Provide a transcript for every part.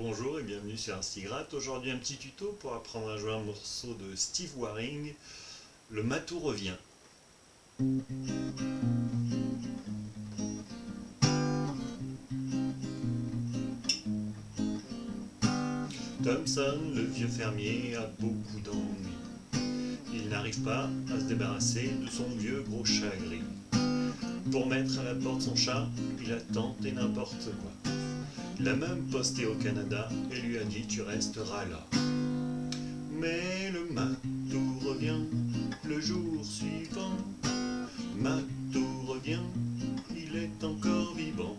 Bonjour et bienvenue sur Instigratte. Aujourd'hui un petit tuto pour apprendre à jouer un morceau de Steve Waring, Le Matou revient. Thompson, le vieux fermier, a beaucoup d'ennuis. Il n'arrive pas à se débarrasser de son vieux gros chat gris. Pour mettre à la porte son chat, il a tenté n'importe quoi. Il l'a même posté au Canada et lui a dit tu resteras là. Mais le matou revient le jour suivant. Matou revient, il est encore vivant.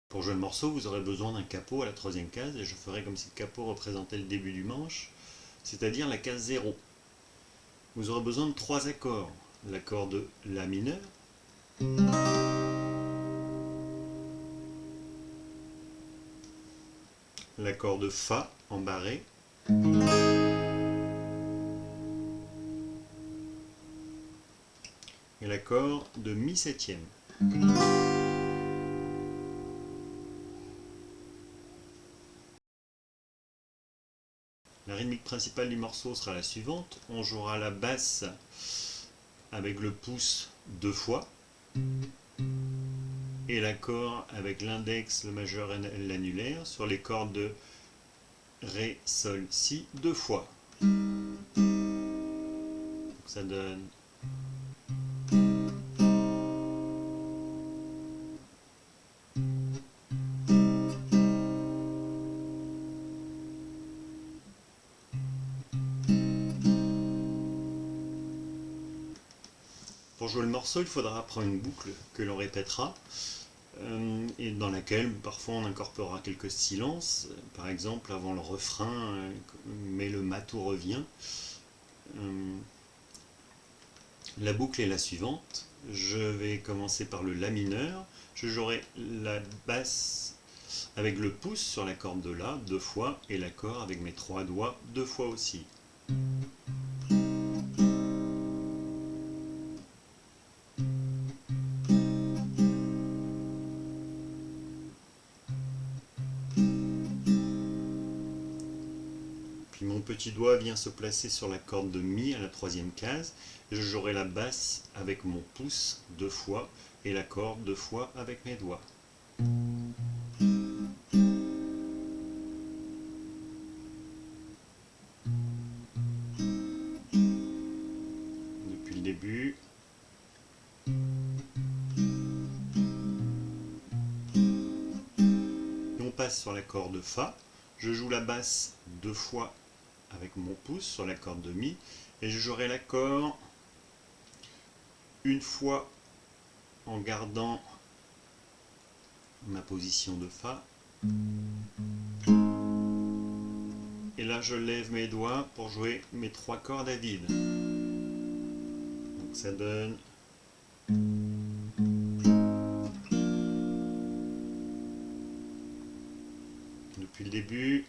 Pour jouer le morceau, vous aurez besoin d'un capot à la troisième case et je ferai comme si le capot représentait le début du manche, c'est-à-dire la case 0. Vous aurez besoin de 3 accords. L'accord de La mineur, l'accord de Fa en barré, et l'accord de Mi septième. La rythmique principale du morceau sera la suivante. On jouera la basse avec le pouce 2 fois et l'accord avec l'index, le majeur et l'annulaire sur les cordes de Ré, Sol, Si 2 fois. Donc ça donne Pour jouer le morceau, il faudra apprendre une boucle que l'on répétera et dans laquelle parfois on incorporera quelques silences. Par exemple, avant le refrain, mais le matou revient. La boucle est la suivante. Je vais commencer par le La mineur. Je jouerai la basse avec le pouce sur la corde de La 2 fois et l'accord avec mes 3 doigts 2 fois aussi. Puis mon petit doigt vient se placer sur la corde de Mi à la troisième case. Et je jouerai la basse avec mon pouce 2 fois et l'accord 2 fois avec mes doigts. Depuis le début. Et on passe sur l'accord de Fa. Je joue la basse 2 fois avec mon pouce sur la corde de Mi et je jouerai l'accord une fois en gardant ma position de Fa. Et là je lève mes doigts pour jouer mes 3 cordes à vide. Donc ça donne depuis le début.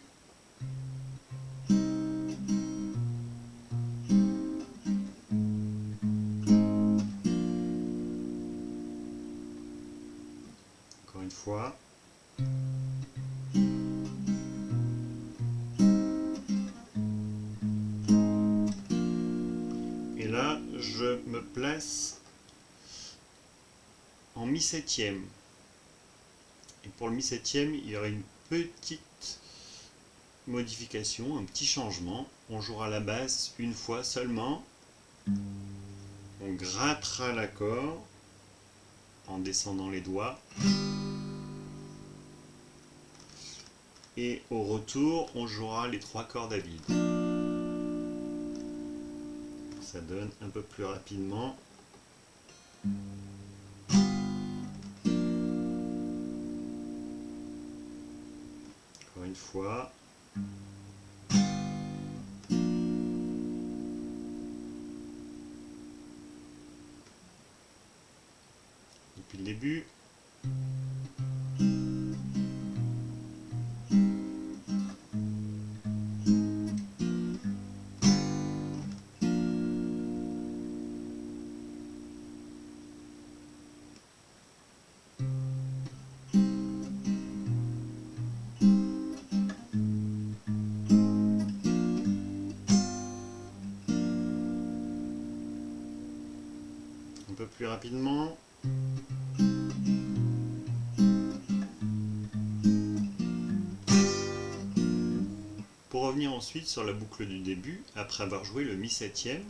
Encore une fois. Et là, je me place en Mi septième. Et pour le Mi septième, il y aura une petite modification, un petit changement. On jouera la basse une fois seulement. On grattera l'accord en descendant les doigts. Et au retour, on jouera les 3 cordes à vide. Ça donne un peu plus rapidement. Encore une fois. Depuis le début. plus rapidement. Pour revenir ensuite sur la boucle du début, après avoir joué le mi septième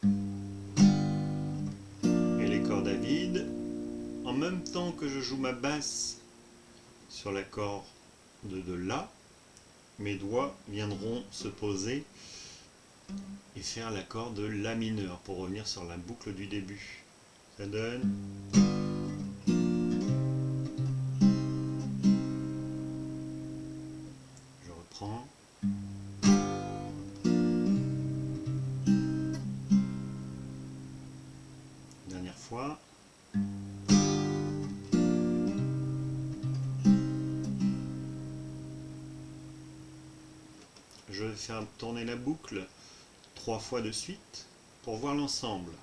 et les cordes à vide, en même temps que je joue ma basse sur l'accord de La, mes doigts viendront se poser et faire l'accord de La mineur pour revenir sur la boucle du début. Ça donne... Je reprends. Dernière fois. Je vais faire tourner la boucle 3 fois de suite pour voir l'ensemble.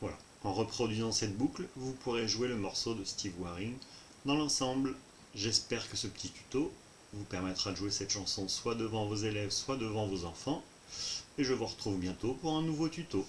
Voilà. En reproduisant cette boucle, vous pourrez jouer le morceau de Steve Waring dans l'ensemble. J'espère que ce petit tuto vous permettra de jouer cette chanson soit devant vos élèves, soit devant vos enfants. Et je vous retrouve bientôt pour un nouveau tuto.